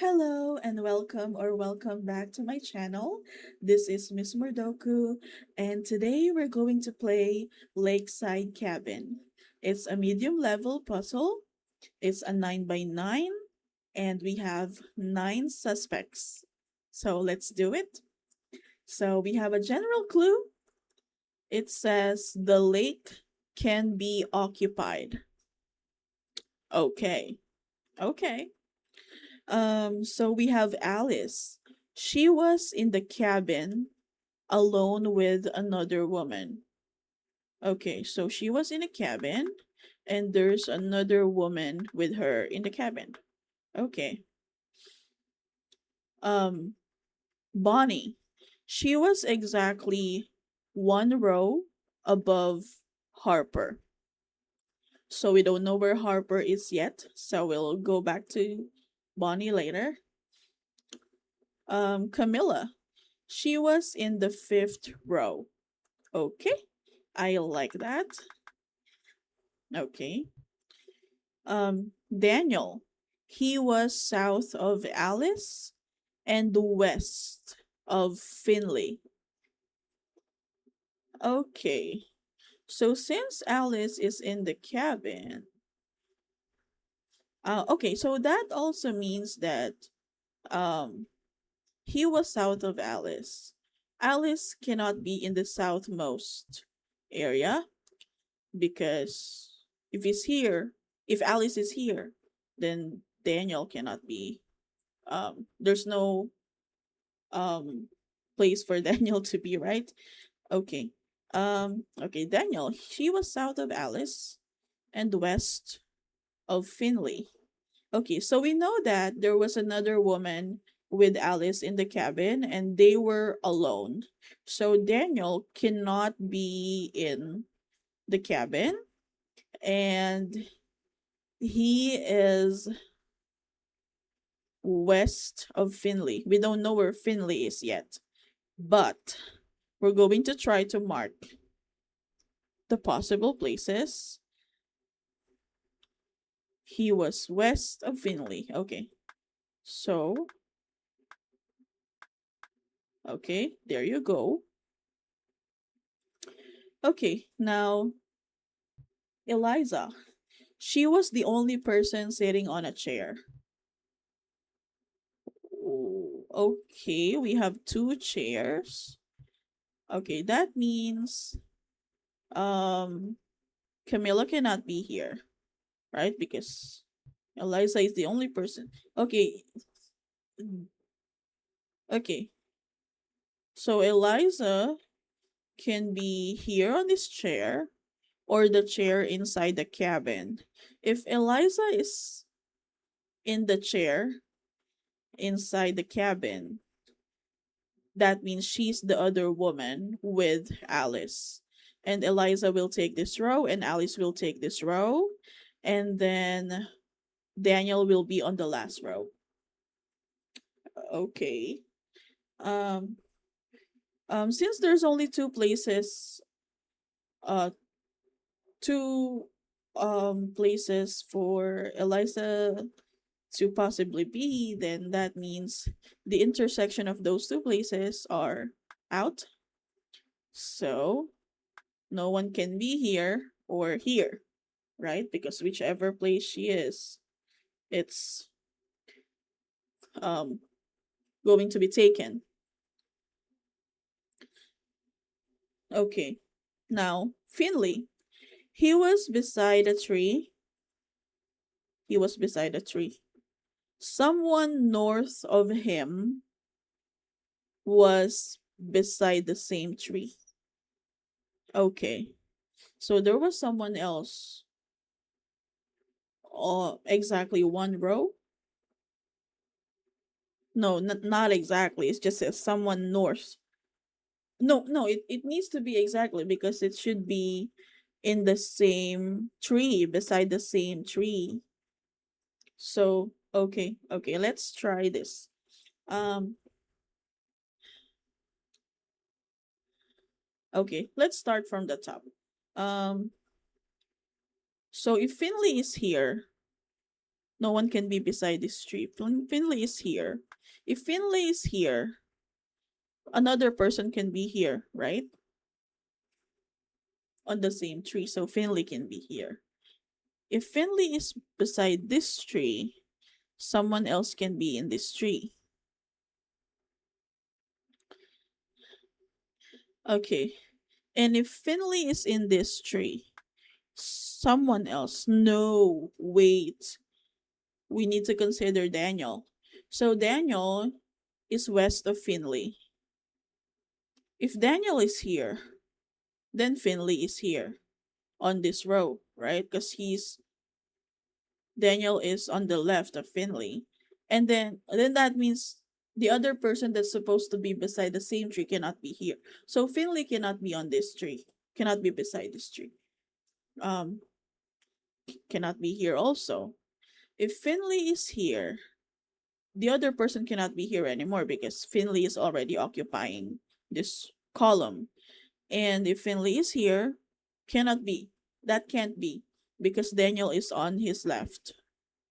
Hello and welcome back to my channel. This is Miss Murdoku and today we're going to play Lakeside Cabin. It's a medium level puzzle. It's a 9 by 9 and we have 9 suspects. So let's do it. So we have a general clue. It says the lake can be occupied. Okay. Okay. So we have Alice. She was in the cabin alone with another woman. Okay, so she was in a cabin and there's another woman with her in the cabin. Okay. Um Bonnie. She was exactly one row above Harper. So we don't know where Harper is yet, so we'll go back to Bonnie later. Camilla. She was in the fifth row. Okay, I like that. Okay. Daniel. He was south of Alice and west of Finley. Okay. So since Alice is in the cabin, okay, so that also means that um he was south of Alice. Alice cannot be in the southmost area because if he's here, if Alice is here, then Daniel cannot be. There's no um place for Daniel to be, right? Okay. Okay, Daniel, she was south of Alice and west of Finley. Okay, so we know that there was another woman with Alice in the cabin and they were alone. So Daniel cannot be in the cabin and he is west of Finley. We don't know where Finley is yet, but we're going to try to mark the possible places. He was west of Finley. Okay. So, okay, there you go. Okay, now Eliza. She was the only person sitting on a chair. Okay, we have two chairs. Okay, that means um Camilla cannot be here, right? Because Eliza is the only person. Okay. Okay. So Eliza can be here on this chair or the chair inside the cabin. If Eliza is in the chair inside the cabin, that means she's the other woman with Alice. And Eliza will take this row and Alice will take this row. And then Daniel will be on the last row. Okay. Um since there's only two places, uh two places for Eliza to possibly be, then that means the intersection of those two places are out. So no one can be here or here, right? Because whichever place she is, it's um going to be taken. Okay. Now, Finley. He was beside a tree. He was beside a tree. Someone north of him was beside the same tree. Okay. So there was someone else. Exactly one row? No, not exactly. It's just says someone north. No, it needs to be exactly because it should be in the same tree, beside the same tree. So, okay, let's try this. Um, okay, let's start from the top. Um, so if Finley is here, No one can be beside this tree. Finley is here. If Finley is here, another person can be here, right? On the same tree. So Finley can be here. If Finley is beside this tree, someone else can be in this tree. Okay. And if Finley is in this tree, someone else. No, wait. We need to consider Daniel. So Daniel is west of Finley. If Daniel is here, then Finley is here on this row, right? Because he's Daniel is on the left of Finley. And then that means the other person that's supposed to be beside the same tree cannot be here. So Finley cannot be on this tree, cannot be beside this tree. Um, cannot be here also. If Finley is here, the other person cannot be here anymore because Finley is already occupying this column. And if Finley is here, cannot be. That can't be because Daniel is on his left,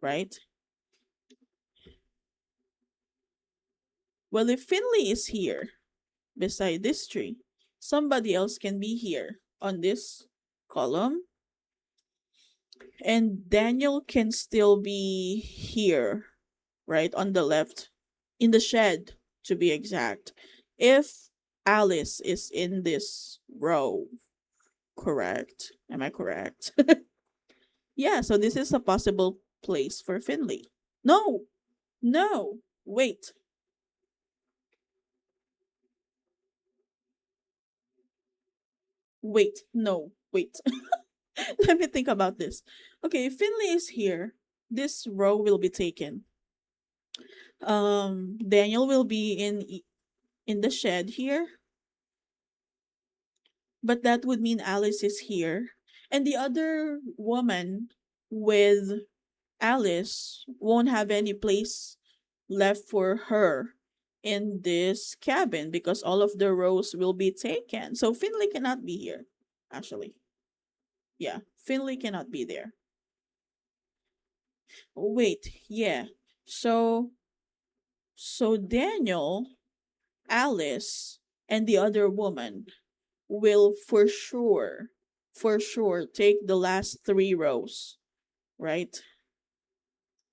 right? Well, if Finley is here beside this tree, somebody else can be here on this column. And Daniel can still be here, right? On the left, in the shed, to be exact. If Alice is in this row, correct? Am I correct? Yeah, so this is a possible place for Finley. No, no, wait, no, wait. Let me think about this. Okay, if Finley is here, this row will be taken. Daniel will be in the shed here, but that would mean Alice is here, and the other woman with Alice won't have any place left for her in this cabin because all of the rows will be taken. So Finley cannot be here, actually. Yeah, Finley cannot be there. Wait, yeah. So Daniel, Alice, and the other woman will for sure take the last three rows, right?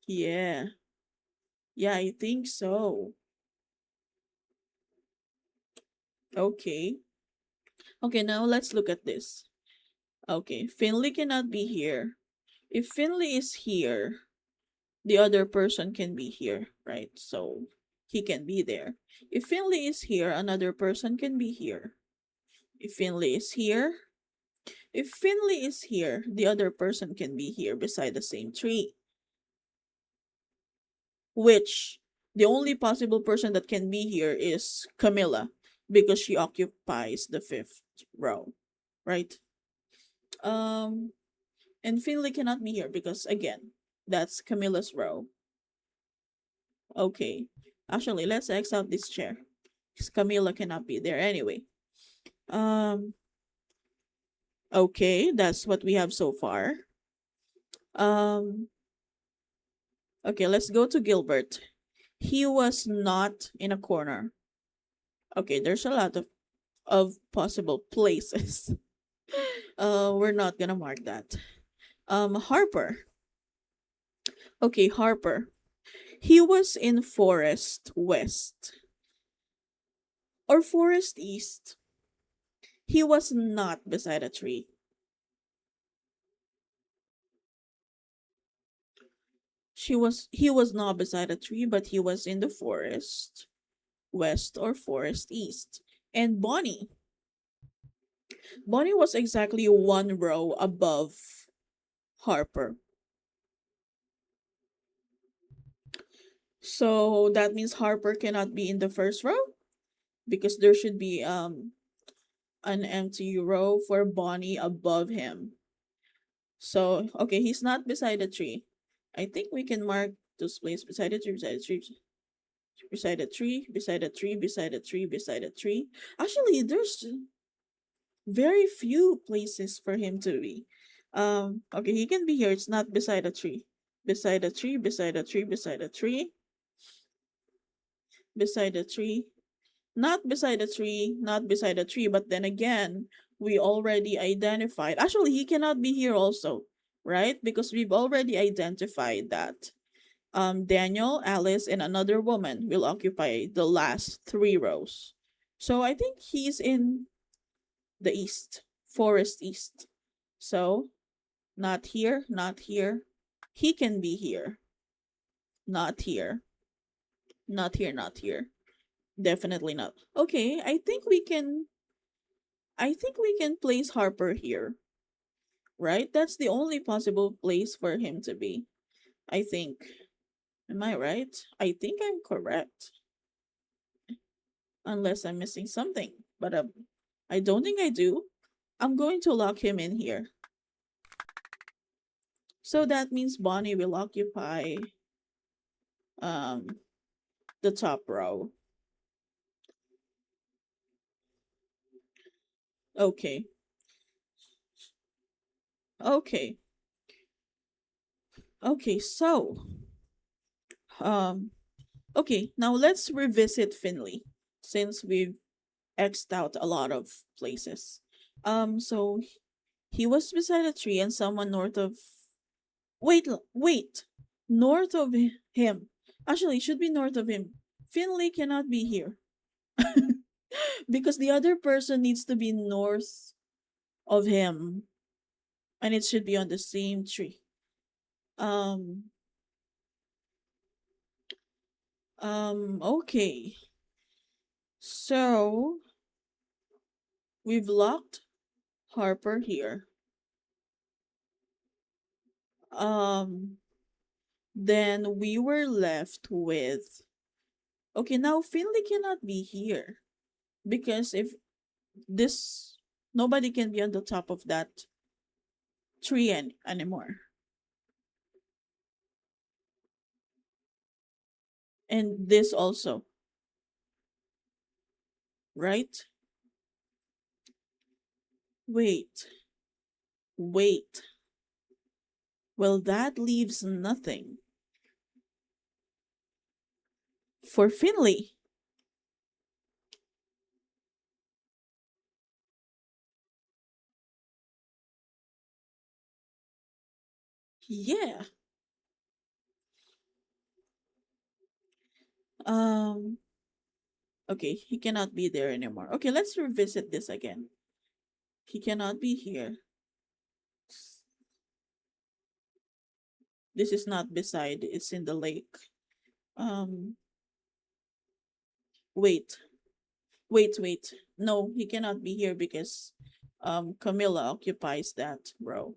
Yeah. Yeah, I think so. Okay. Okay, now let's look at this. Okay, Finley cannot be here. If Finley is here, the other person can be here, right? So he can be there. If Finley is here, another person can be here. If Finley is here, if Finley is here, the other person can be here beside the same tree. Which the only possible person that can be here is Camilla because she occupies the fifth row, right? Um, and Finley cannot be here because again, that's Camilla's row. Okay, actually, let's X out this chair because Camilla cannot be there anyway. Um, okay, that's what we have so far. Um, okay, let's go to Gilbert. He was not in a corner. Okay, there's a lot of possible places. We're not gonna mark that. Harper. Okay, Harper. He was in Forest West or Forest East. He was not beside a tree. He was not beside a tree, but he was in the forest west or forest east. And Bonnie was exactly one row above Harper. So that means Harper cannot be in the first row because there should be an empty row for Bonnie above him. So okay, he's not beside the tree. I think we can mark those places beside the tree, beside the tree, beside the tree, beside the tree, beside the tree, beside the tree. Actually, there's very few places for him to be. Okay, he can be here. It's not beside a tree. beside a tree, beside a tree, beside a tree, beside a tree, not beside a tree, not beside a tree, but then again, we already identified. Actually, he cannot be here also, right? Because we've already identified that Daniel, Alice, and another woman will occupy the last three rows. So I think he's in the east, forest east. So not here, not here. He can be here. Not here. Not here, not here. Definitely not. Okay, I think we can place Harper here, right? That's the only possible place for him to be. I think. Am I right? I think I'm correct. Unless I'm missing something. But I don't think I do. I'm going to lock him in here. So that means Bonnie will occupy um the top row. Okay. Okay. Okay, so um okay, now let's revisit Finley since we've X'd out a lot of places. So he was beside a tree and someone north of wait. North of him. Actually, it should be north of him. Finley cannot be here because the other person needs to be north of him and it should be on the same tree. Um okay. So we've locked Harper here. Um then we were left with okay, now Finley cannot be here because if this nobody can be on the top of that tree anymore. And this also, right? Wait, wait. Well, that leaves nothing for Finley. Yeah. Um. Okay, he cannot be there anymore. Okay, let's revisit this again. He cannot be here. This is not beside. It's in the lake. Um. Wait. Wait. No, he cannot be here because Camilla occupies that row.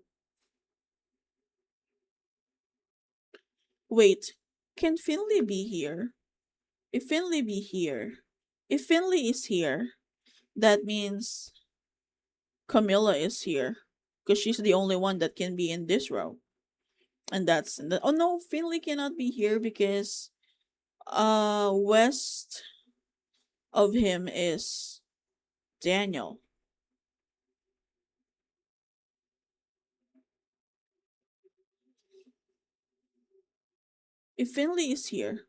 Wait. Can Finley be here? If Finley be here, if Finley is here, that means Camilla is here because she's the only one that can be in this row. And oh no, Finley cannot be here because west of him is Daniel. If Finley is here,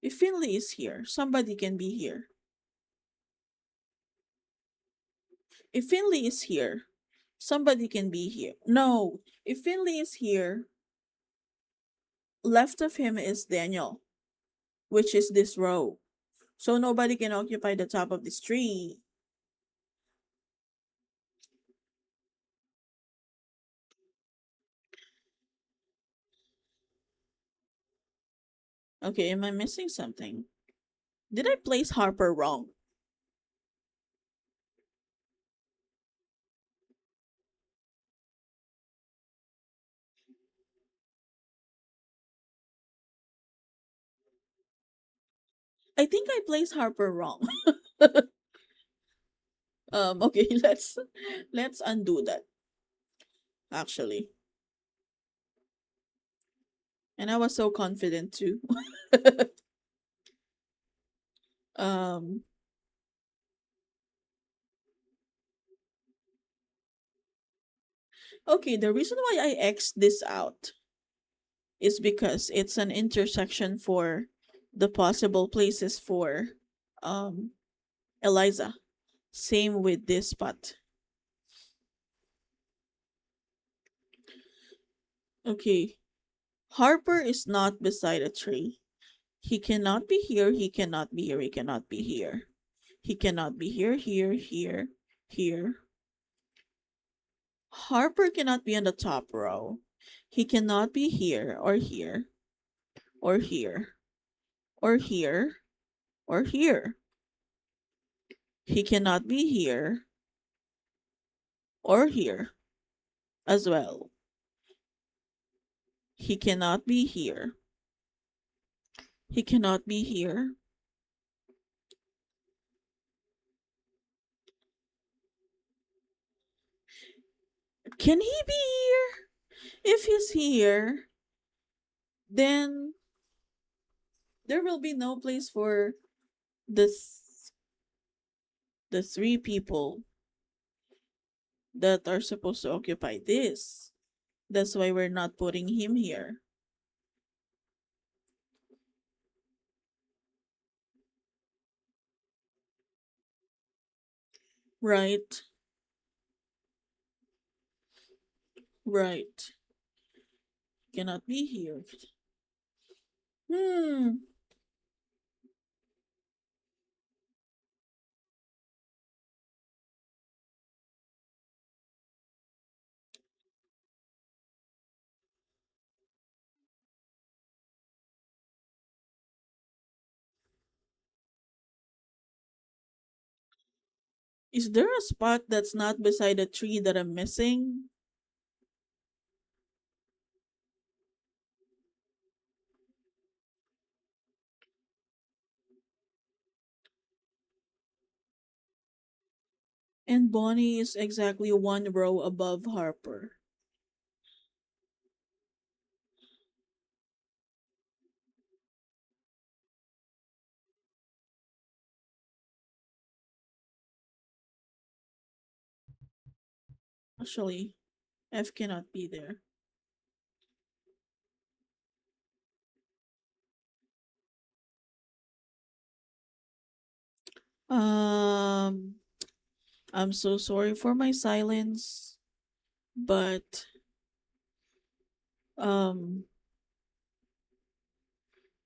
if Finley is here, somebody can be here. If Finley is here, somebody can be here. No, if Finley is here, left of him is Daniel, which is this row. So nobody can occupy the top of this tree. Okay, am I missing something? Did I place Harper wrong? I think I placed Harper wrong. Okay, let's undo that actually. And I was so confident too. um Okay, the reason why I X this out is because it's an intersection for the possible places for um Eliza. Same with this spot. Okay. Harper is not beside a tree. He cannot be here, he cannot be here, he cannot be here. He cannot be here, here, here, here. Harper cannot be on the top row. He cannot be here or here or here or here or here. He cannot be here or here as well. He cannot be here. He cannot be here. Can he be here? If he's here, then there will be no place for the the three people that are supposed to occupy this. That's why we're not putting him here. Right, right. Cannot be here. Hmm. Is there a spot that's not beside a tree that I'm missing? And Bonnie is exactly one row above Harper. Actually, F cannot be there. Um, I'm so sorry for my silence, but um,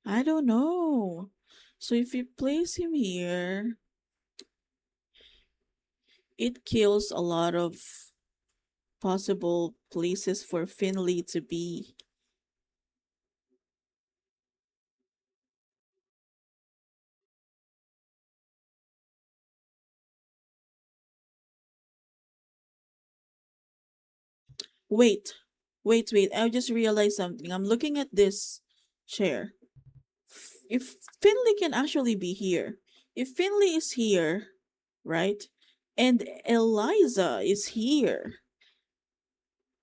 I don't know. So if you place him here, it kills a lot of possible places for Finley to be. Wait, wait. I just realized something. I'm looking at this chair. If Finley can actually be here, if Finley is here, right, and Eliza is here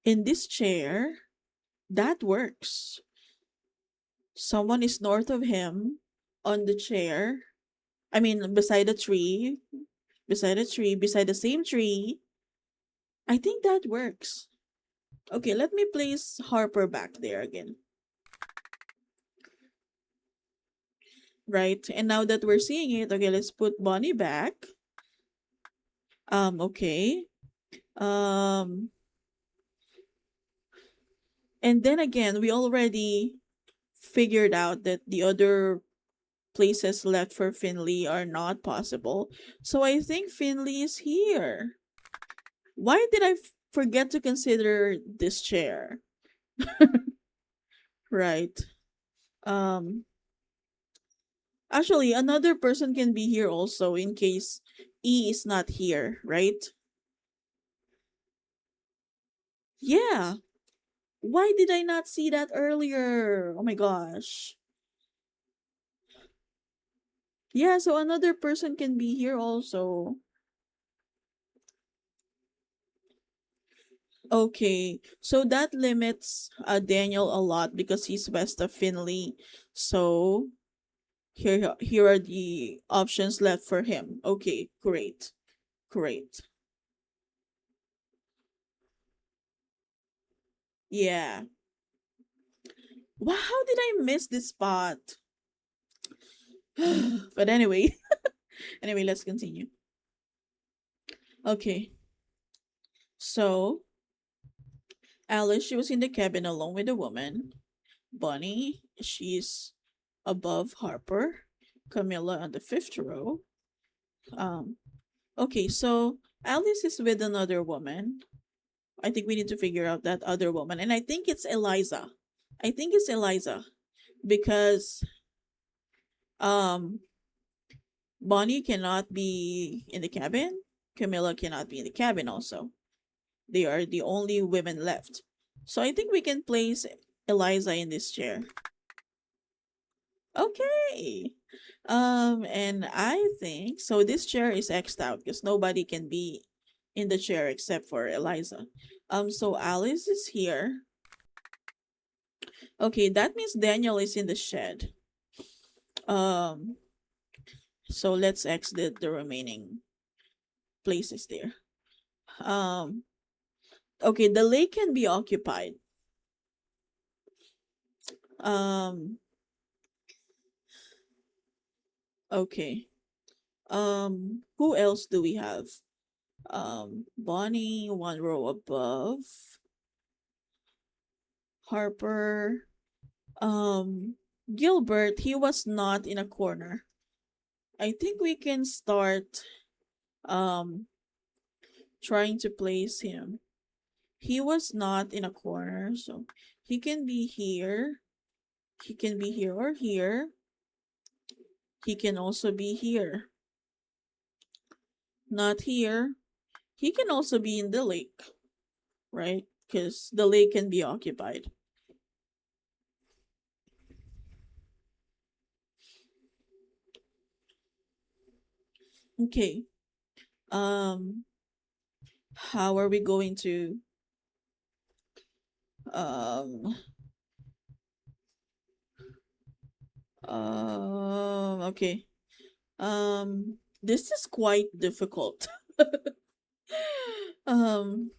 in this chair, that works. Someone is north of him on the chair. I mean, beside a tree, beside the same tree. I think that works. Okay, let me place Harper back there again. Right? And now that we're seeing it, okay, let's put Bonnie back. Okay. Um, and then again, we already figured out that the other places left for Finley are not possible. So I think Finley is here. Why did I forget to consider this chair? Right. Um, Actually, another person can be here also in case E is not here, right? Yeah. Why did I not see that earlier? Oh my gosh. Yeah, so another person can be here also. Okay, so that limits Daniel a lot because he's west of Finley. So here are the options left for him. Okay, great. Great. Yeah. Wow, how did I miss this spot? But anyway, anyway, let's continue. Okay. So, Alice, she was in the cabin alone with a woman. Bonnie, she's above Harper. Camilla on the fifth row. Um, okay, so Alice is with another woman. I think we need to figure out that other woman. And I think it's Eliza. I think it's Eliza because um Bonnie cannot be in the cabin. Camilla cannot be in the cabin also. They are the only women left. So I think we can place Eliza in this chair. Okay. And I think so this chair is X'd out because nobody can be in the chair except for Eliza. So Alice is here. Okay, that means Daniel is in the shed. Um, so let's exit the remaining places there. Um, okay, the lake can be occupied. Um, okay. Who else do we have? Bonnie, one row above. Harper. Um, Gilbert, he was not in a corner. I think we can start um trying to place him. He was not in a corner, so he can be here. He can be here or here. He can also be here. Not here. He can also be in the lake, right? Because the lake can be occupied. Okay. Um, how are we going to um okay. This is quite difficult. um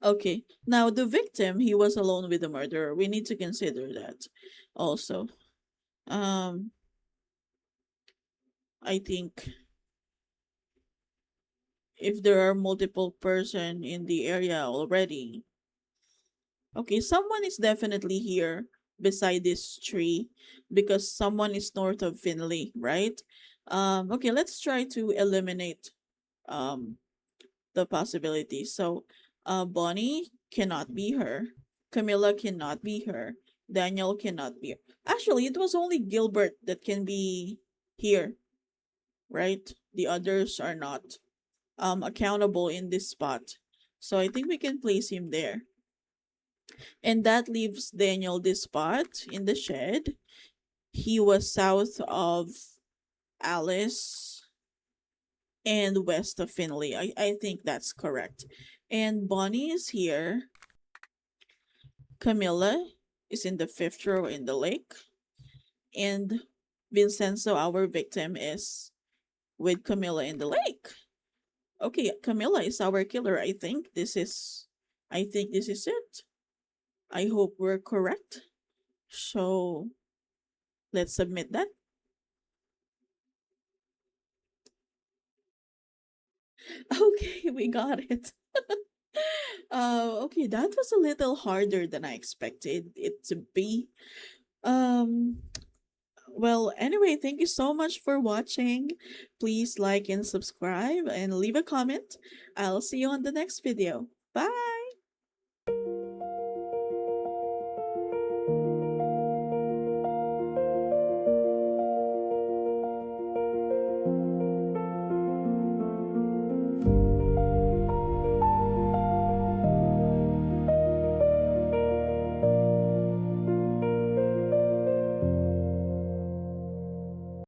okay. Now the victim, he was alone with the murderer. We need to consider that also. Um I think if there are multiple person in the area already. Okay, someone is definitely here beside this tree because someone is north of Finley, right? Okay, let's try to eliminate um the possibilities. So, Bonnie cannot be her. Camilla cannot be her. Daniel cannot be her. Actually, it was only Gilbert that can be here, right? The others are not accountable in this spot. So I think we can place him there. And that leaves Daniel this spot in the shed. He was south of Alice and west of Finley. I think that's correct. And Bonnie is here. Camilla is in the fifth row in the lake. And Vincenzo, our victim, is with Camilla in the lake. Okay, Camilla is our killer. I think this is it. I hope we're correct. So let's submit that. Okay, we got it. Okay, that was a little harder than I expected it to be. Um, well, anyway, thank you so much for watching. Please like and subscribe and leave a comment. I'll see you on the next video. Bye!